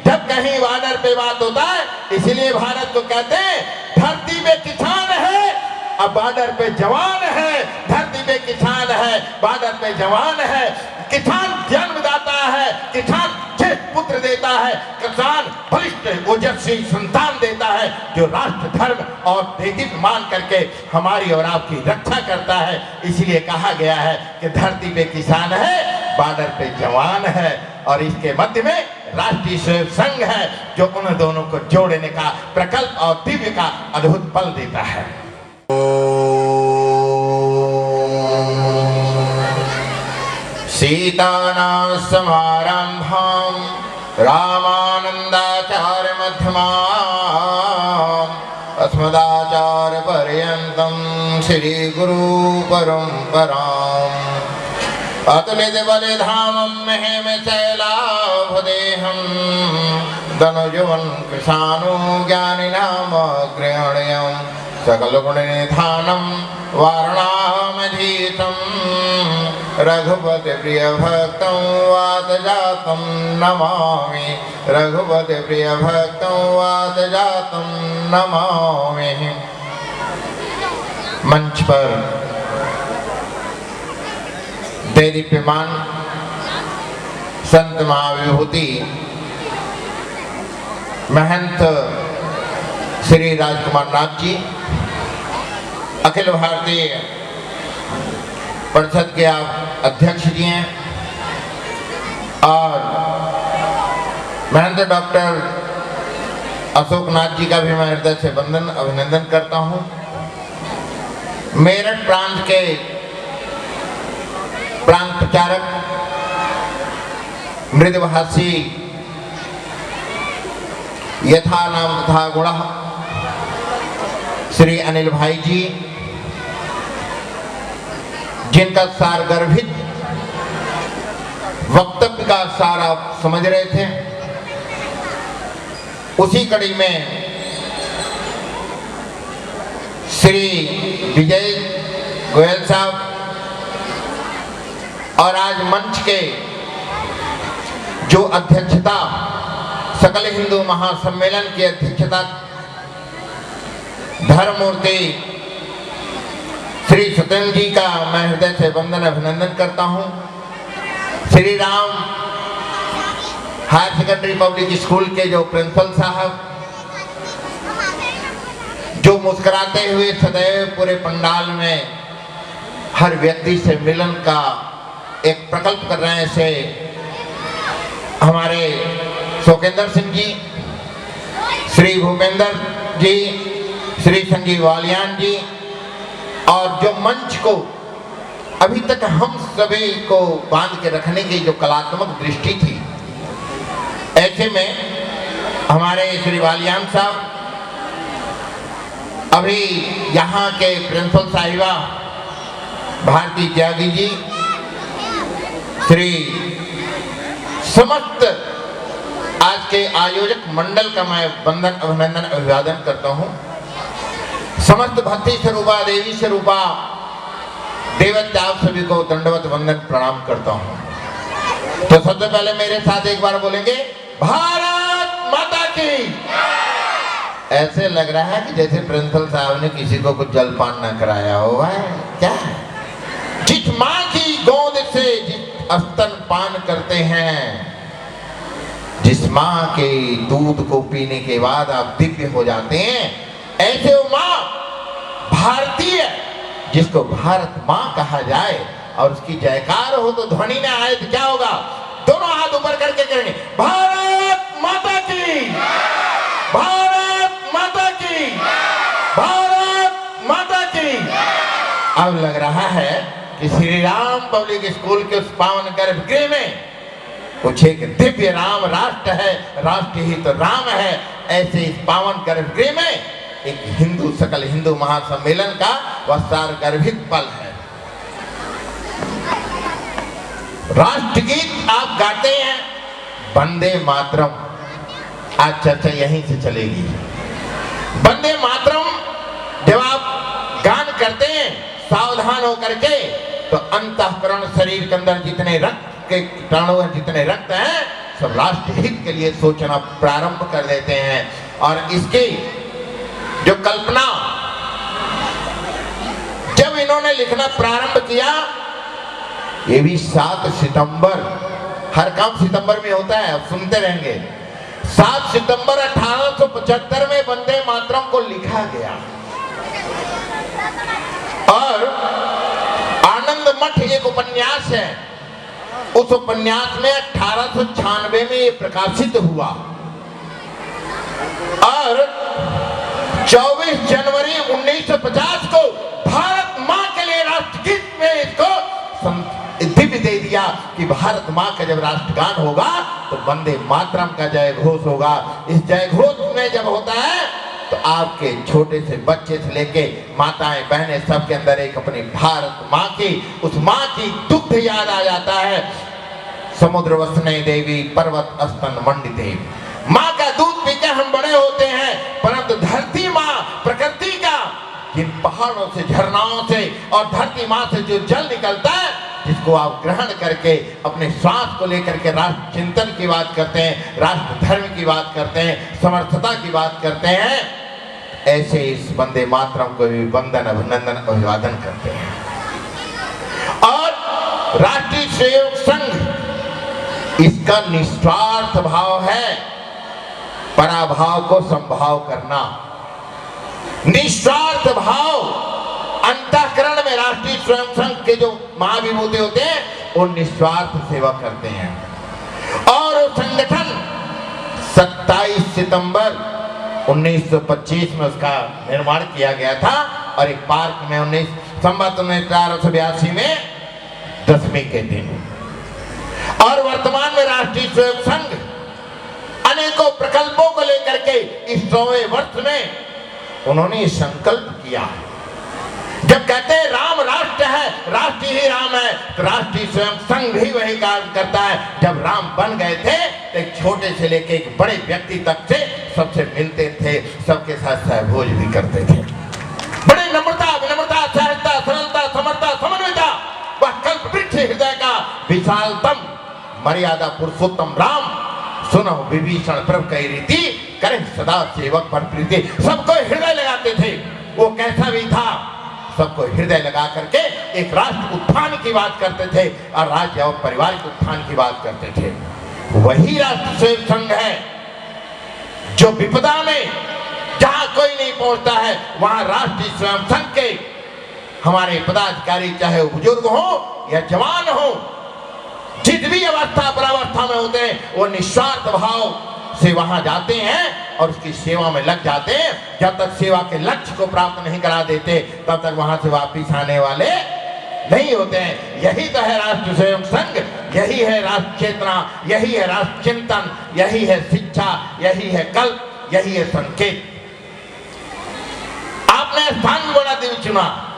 जब कहीं बॉर्डर पे बात होता है, इसलिए भारत को कहते हैं धरती पे किसान है, अब बॉर्डर पे जवान है। धरती पे किसान है, बॉर्डर पे जवान है। किसान जन्मदाता है, किसान श्रेष्ठ पुत्र देता है, किसान बलिष्ठ ओजस्वी संतान देता है, जो राष्ट्र धर्म और देवी मान करके हमारी और आपकी रक्षा करता है। इसलिए कहा गया है कि धरती पे किसान है, बॉर्डर पे जवान है, और इसके मध्य में राष्ट्रीय स्वयं संघ है, जो उन दोनों को जोड़ने का प्रकल्प और दिव्य का अद्भुत बल देता है। सीतानां समारंभां रामानंदाचार्य मध्यमाम् अस्मदाचार्य पर्यन्तं श्री गुरु परंपराम् अतुलित बलिधामं महेम शैलाभदेहं धनुजुवन कृशानु ज्ञानिनामग्रहण्यं सकल गुण निधानं वारणामधीतं रघुपति प्रिय भक्तं वातजातं नमामि। रघुपति प्रिय भक्तं वातजातं नमामि। मंच पर देदीप्यमान संत महाविभूति महंत श्री राजकुमार नाथ जी, अखिल भारतीय परिषद के आप अध्यक्ष जी हैं, और महंत डॉक्टर अशोक नाथ जी का भी मैं हृदय से वंदन अभिनंदन करता हूं। मेरठ प्रांत के प्रांत प्रचारक मृदभाषी यथा नाम तथा गुण श्री अनिल भाई जी, जिनका सार गर्भित वक्तव्य का सार आप समझ रहे थे, उसी कड़ी में श्री विजय गोयल साहब, और आज मंच के जो अध्यक्षता सकल हिंदू महासम्मेलन की अध्यक्षता धर्ममूर्ति श्री सत्येंद्र जी का मैं हृदय से वंदन अभिनंदन करता हूं। Shri Ram higher secondary public school के जो प्रिंसिपल साहब, जो मुस्कुराते हुए सदैव पूरे पंडाल में हर व्यक्ति से मिलन का एक प्रकल्प कर रहे हैं, से हमारे शोकेंद्र सिंह जी, श्री भूपेंद्र जी, श्री संजीव वालियान जी, और जो मंच को अभी तक हम सभी को बांध के रखने की जो कलात्मक दृष्टि थी, ऐसे में हमारे श्री वालियान साहब, अभी यहाँ के प्रिंसिपल साहिबा भारती त्यागी जी, श्री समस्त आज के आयोजक मंडल का मैं वंदन अभिनंदन अभिवादन करता हूँ। समस्त भक्ति स्वरूपा देवी स्वरूपा देवत्या आप सभी को दंडवत वंदन प्रणाम करता हूँ। तो सबसे पहले मेरे साथ एक बार बोलेंगे भारत माता की। ऐसे लग रहा है कि जैसे प्रिंसिपल साहब ने किसी को कुछ जलपान न कराया होगा। क्या जिस माँ की गोद से जिस स्तन पान करते हैं, जिस माँ के दूध को पीने के बाद आप दिव्य हो जाते हैं, ऐसे वो माँ भारतीय जिसको भारत माँ कहा जाए, और उसकी जयकार हो तो ध्वनि में आए तो क्या होगा? दोनों हाथ ऊपर करके करेंगे भारत माता की, भारत माता की, भारत माता की। अब लग रहा है कि श्री राम पब्लिक स्कूल के उस पावन गर्भगृह में कुछ एक दिव्य राम राष्ट्र है, राष्ट्र ही तो राम है। ऐसे इस पावन गर्भगृह में एक हिंदू सकल हिंदू महासम्मेलन का वस्तार गर्भित पल है। राष्ट्रगीत आप गाते हैं, वंदे मातरम। आज चर्चा यहीं से चलेगी। वंदे मातरम जब आप गान करते हैं सावधान होकर के, तो अंतःकरण शरीर के अंदर जितने रक्त के कीटाणु हैं, जितने रक्त हैं, सब राष्ट्र हित के लिए सोचना प्रारंभ कर देते हैं। और इसकी जो कल्पना जब इन्होंने लिखना प्रारंभ किया, ये भी 7 सितंबर, हर काम सितंबर में होता है, आप सुनते रहेंगे। 7 सितंबर 1875 में वंदे मातरम को लिखा गया। और आनंद मठ एक उपन्यास है, उस उपन्यास में 1896 में ये प्रकाशित हुआ। और 24 जनवरी 1950 को भारत माँ के लिए राष्ट्रगीत में इसको दिव्य दे दिया कि भारत माँ का जब राष्ट्रगान होगा तो वंदे मातरम का जय घोष होगा। इस जय घोष में जब होता है तो आपके छोटे से बच्चे से लेके माताएं बहनें सबके अंदर एक अपनी भारत माँ की, उस माँ की दुग्ध याद आ जाता है। समुद्र वसने देवी पर्वत स्तन मंडिते, माँ का दूध पीकर हम बड़े होते हैं, परंतु धरती माँ प्रकृति का जिन पहाड़ों से, झरनाओं से और धरती माँ से जो जल निकलता है, जिसको आप ग्रहण करके अपने श्वास को लेकर के राष्ट्र चिंतन की बात करते हैं, राष्ट्र धर्म की बात करते हैं, समर्थता की बात करते हैं, ऐसे इस वंदे मातरम को भी वंदन अभिनंदन अभिवादन करते हैं। और राष्ट्रीय स्वयं संघ, इसका निस्वार्थ भाव है पराभाव को संभाव करना। निस्वार्थ भाव अंतःकरण में राष्ट्रीय स्वयं संघ के जो महाविभूति होते हैं वो निस्वार्थ सेवा करते हैं। और वो संगठन 27 सितंबर 1925 में उसका निर्माण किया गया था और एक पार्क में 1882 में 10वीं के दिन। और वर्तमान में राष्ट्रीय स्वयं संघ अनेकों प्रकल्पों को लेकर के इस 100वें वर्ष में उन्होंने ये संकल्प किया। जब कहते हैं राम राष्ट्र है, राष्ट्र ही राम है, तो राष्ट्रीय स्वयं संघ भी वही काम करता है। जब राम बन गए थे तो एक छोटे से लेके एक बड़े व्यक्ति तक से सबसे मिलते थे, सबके साथ सहभोज भी करते थे। बड़ी नम्रता, विनम्रता, सहजता, सरलता, समर्था, समन्विता, वह कल्प वृक्ष हृदय का विशालतम मर्यादा पुरुषोत्तम राम, सुनो विभीषण प्रभु कई रीति, करें सदा सेवक पर प्रीति। सबको हृदय लगाते थे। वो कैसा भी था, सबको हृदय लगा करके एक राष्ट्र उत्थान की बात करते थे और राज्य और परिवार के उत्थान की बात करते थे। वही राष्ट्र स्वयं संघ है जो विपदा में जहां कोई नहीं पहुंचता है, वहां राष्ट्रीय स्वयं संघ के हमारे पदाधिकारी, चाहे वो बुजुर्ग हो या जवान हो, जिस भी अवस्था परावस्था में होते हैं, वो निस्वार्थ भाव से वहां जाते हैं और उसकी सेवा में लग जाते हैं। जब तक सेवा के लक्ष्य को प्राप्त नहीं करा देते तब तक वहां से वापिस आने वाले नहीं होते हैं। यही तो है राष्ट्र स्वयं संघ, यही है राष्ट्र चेतना, यही है राष्ट्र चिंतन, यही है शिक्षा, यही है कल्प, यही है संकेत। आपने स्थान भी बड़ा दिव्य चुना,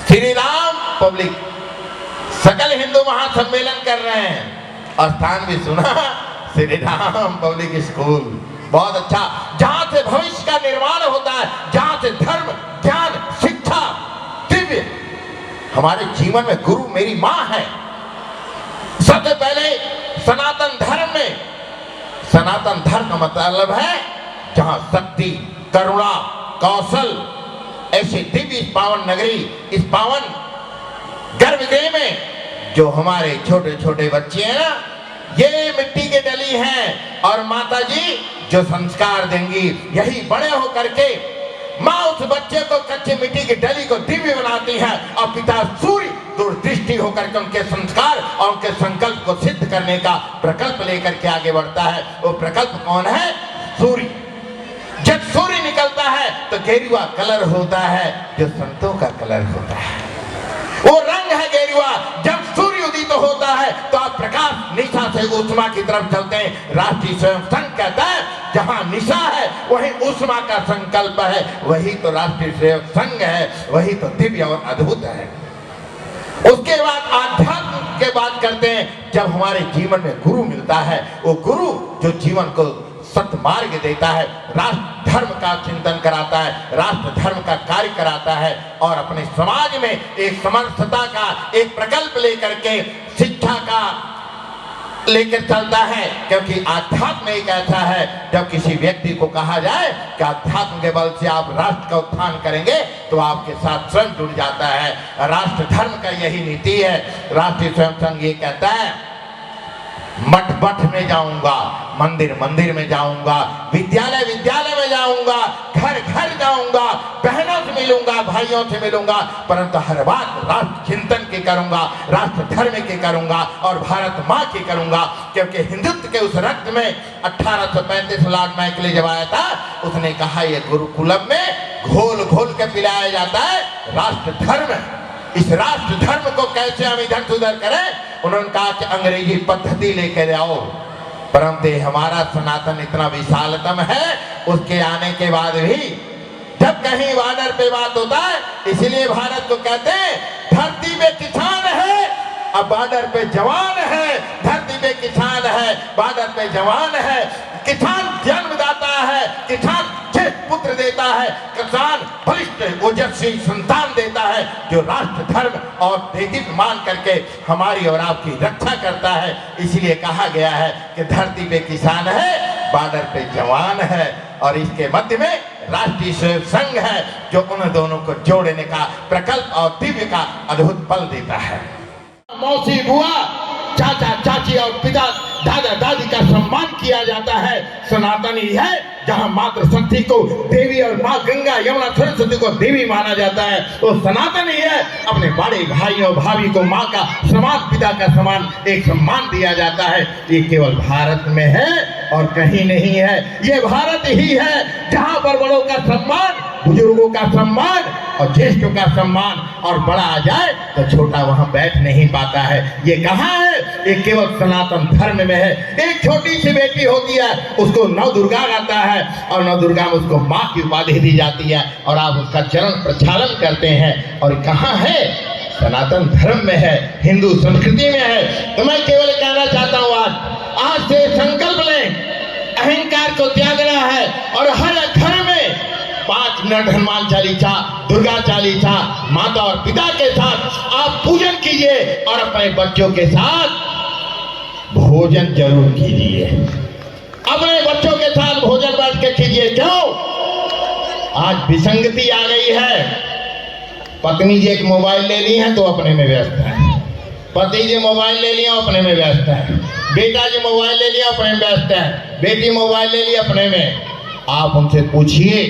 श्री राम पब्लिक, सकल हिंदू महासम्मेलन कर रहे हैं और स्थान भी सुना श्री राम पब्लिक स्कूल। बहुत अच्छा, जहां से भविष्य का निर्माण होता है, जहां से धर्म, ज्ञान, शिक्षा, दिव्य। हमारे जीवन में गुरु मेरी मां है। सबसे पहले सनातन धर्म में, सनातन धर्म का मतलब है जहां शक्ति, करुणा, कौशल, ऐसे दिव्य इस पावन नगरी, इस पावन गर्भगृह में जो हमारे छोटे छोटे बच्चे हैं ना, ये मिट्टी के डली हैं और माता जी जो संस्कार देंगी, यही बड़े हो करके माँ उस बच्चे को कच्चे मिट्टी की डली को दिव्य बनाती है और पिता सूर्य दूरदृष्टि होकर के उनके संस्कार और उनके संकल्प को सिद्ध करने का प्रकल्प लेकर के आगे बढ़ता है। वो प्रकल्प कौन है? सूर्य। जब सूर्य निकलता है तो गेरुआ कलर होता है, जो संतों का कलर होता है, वो रंग है गेरुआ। जब सूर्य उदित होता है तो आप प्रकाश निशा से उष्मा की तरफ चलते हैं। राष्ट्रीय स्वयं संघ कहता है जहां निशा है वही उष्मा का संकल्प है, वही तो राष्ट्रीय स्वयं संघ है, वही तो दिव्य और अद्भुत है। उसके बाद आध्यात्म के बात करते हैं। जब हमारे जीवन में गुरु मिलता है, वो गुरु जो जीवन को सत्य मार्ग देता है, राष्ट्र धर्म का चिंतन कराता है, राष्ट्र धर्म का कार्य कराता है और अपने समाज में एक समर्थता का एक प्रकल्प लेकर के शिक्षा का लेकर चलता है, क्योंकि आध्यात्म एक ऐसा है जब किसी व्यक्ति को कहा जाए कि आध्यात्म के बल से आप राष्ट्र का उत्थान करेंगे तो आपके साथ स्वयं जुड़ जाता है। राष्ट्र धर्म का यही नीति है। राष्ट्रीय स्वयं संघ ये कहता है, मठ मठ में जाऊंगा, मंदिर मंदिर में जाऊंगा, विद्यालय विद्यालय में जाऊंगा, घर घर जाऊंगा, बहनों से मिलूंगा, भाइयों से मिलूंगा, परंतु हर बात राष्ट्र चिंतन की करूंगा, राष्ट्र धर्म की करूंगा और भारत माँ की करूंगा। क्योंकि हिंदुत्व के उस रक्त में 1835 लॉर्ड मैकले जब आया था, उसने कहा ये गुरुकुलम में घोल घोल के पिलाया जाता है राष्ट्र धर्म। इस राष्ट्र धर्म को कैसे हम इधर से उधर करें? उन्होंने कहा कि अंग्रेजी पद्धति लेकर आओ, परंतु हमारा सनातन इतना विशालतम है, उसके आने के बाद भी जब कहीं बॉर्डर पे बात होता है, इसलिए भारत को कहते हैं धरती पे किसान है, अब बॉर्डर पे जवान है। धरती पे किसान है, बॉर्डर पे जवान है। किसान जन्मदाता है, किसान पुत्र देता है, किसान बलिष्ठ ओजस्वी संतान देता है जो राष्ट्र धर्म और देदीप्य मान करके हमारी और आपकी रक्षा करता है। इसलिए कहा गया है कि धरती पे किसान है, बॉर्डर पे जवान है, और इसके मध्य में राष्ट्रीय स्वयं संघ है जो उन दोनों को जोड़ने का प्रकल्प और दिव्य का अद्भुत बल देता है। मौसी बुआ, चाचा चाची और पिता दादा दादी का सम्मान किया जाता है। सनातनी है जहाँ मातृशक्ति को देवी और माँ गंगा यमुना सरस्वती को देवी माना जाता है, तो सनातनी है अपने बड़े भाइयों भाभी को माँ का समान, पिता का समान एक सम्मान दिया जाता है। ये केवल भारत में है और कहीं नहीं है। ये भारत ही है जहाँ पर बड़ों का सम्मान, बुजुर्गों का सम्मान और ज्येष्ठों का सम्मान, और बड़ा आ जाए तो छोटा वहां बैठ नहीं पाता है। ये कहाँ है? ये केवल सनातन धर्म में है। एक छोटी सी बेटी होती है, उसको नव दुर्गा गाता है और नव दुर्गा में उसको माँ की उपाधि दी जाती है और आप उसका चरण प्रचालन करते हैं। और कहाँ है? सनातन धर्म में है, हिंदू संस्कृति में है। तो मैं केवल कहना चाहता हूँ, आज से संकल्प लें, अहंकार को त्यागना है और हर घर में 5 मिनट हनुमान चालीसा, दुर्गा चालीसा, माता और पिता के साथ आप पूजन कीजिए और अपने बच्चों के साथ भोजन जरूर कीजिए। अपने बच्चों के साथ भोजन बैठ के कीजिए। क्यों? आज विसंगति आ गई है। पत्नी जी एक मोबाइल ले ली है तो अपने में व्यस्त है, पति जी मोबाइल ले लिया अपने में व्यस्त है, बेटा जी मोबाइल ले लिया अपने में व्यस्त है, बेटी मोबाइल ले लिया अपने में। आप उनसे पूछिए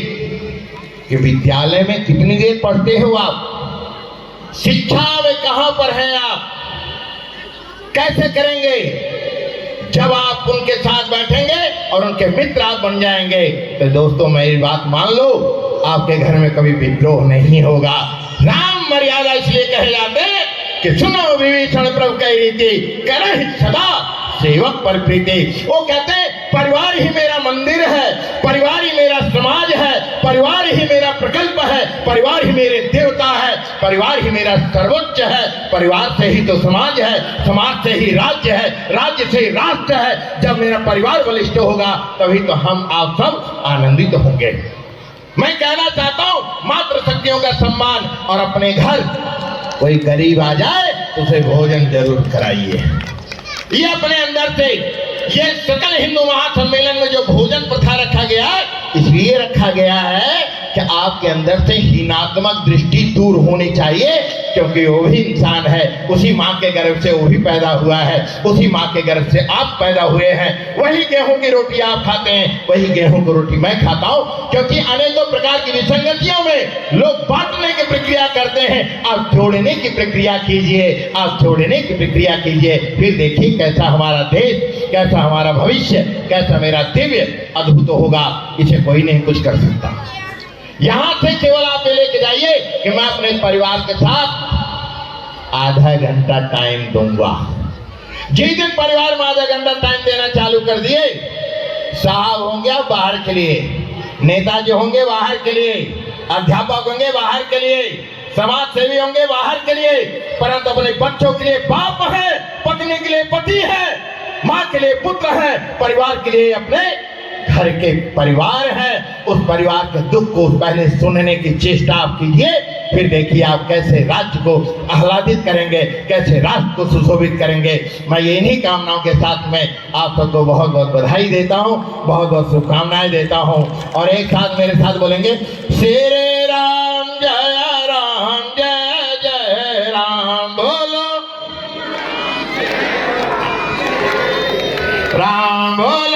कि विद्यालय में कितनी देर पढ़ते हो आप? शिक्षा में कहां पर हैं आप? कैसे करेंगे? जब आप उनके साथ बैठेंगे और उनके मित्र आप बन जाएंगे तो दोस्तों मेरी बात मान लो, आपके घर में कभी विद्रोह नहीं होगा। राम मर्यादा इसलिए कहे जाते हैं कि सुनो विभीषण प्रभु कही रीति, करहि सदा सेवक पर प्रीति। वो कहते हैं परिवार ही मेरा मंदिर है, परिवार ही मेरा समाज है, परिवार ही मेरा प्रकल्प है, परिवार ही मेरे देवता है, परिवार ही मेरा सर्वोच्च है। परिवार से ही तो समाज है, समाज से ही राज्य है, राज्य से ही राष्ट्र है। जब मेरा परिवार बलिष्ठ होगा तभी तो हम आप सब आनंदित होंगे। मैं कहना चाहता हूँ मातृशक्तियों का सम्मान, और अपने घर कोई गरीब आ जाए तो उसे भोजन जरूर कराइए। ये अपने अंदर से, ये सकल हिंदू महासम्मेलन में जो भोजन प्रथा रखा गया है, इसलिए रखा गया है कि आपके अंदर से हीनात्मक दृष्टि दूर होनी चाहिए, क्योंकि वो भी इंसान है, उसी माँ के गर्भ से वो भी पैदा हुआ है, उसी माँ के गर्भ से आप पैदा हुए हैं। वही गेहूं की रोटी आप खाते हैं, वही गेहूं की रोटी मैं खाता हूँ, क्योंकि अनेकों प्रकार की विसंगतियों में लोग बांटने की प्रक्रिया करते हैं। आप जोड़ने की प्रक्रिया कीजिए, आप जोड़ने की प्रक्रिया कीजिए, फिर देखिए कैसा हमारा देश, कैसा हमारा भविष्य, कैसा मेरा दिव्य अद्भुत होगा। इसे कोई नहीं कुछ कर सकता। यहां से केवल आप ये लेके जाइए कि मैं अपने परिवार के साथ आधा घंटा टाइम दूंगा। जिस दिन परिवार में आधा घंटा टाइम देना चालू कर दिए, साहब होंगे आप बाहर के लिए, नेताजी होंगे बाहर के लिए, अध्यापक होंगे बाहर के लिए, समाज सेवी होंगे बाहर के लिए, परंतु अपने बच्चों के लिए बाप है, पत्नी के लिए पति है, माँ के लिए पुत्र है, परिवार के लिए अपने घर के परिवार हैं, उस परिवार के दुख को पहले सुनने की चेष्टा आप कीजिए, फिर देखिए आप कैसे राज्य को आह्लादित करेंगे, कैसे राष्ट्र को सुशोभित करेंगे। मैं इन्हीं कामनाओं के साथ में आप सबको बहुत बहुत बधाई देता हूँ, बहुत बहुत शुभकामनाएं देता हूँ। और एक साथ मेरे साथ बोलेंगे, श्री राम जय जय राम, बोलो राम बोलो।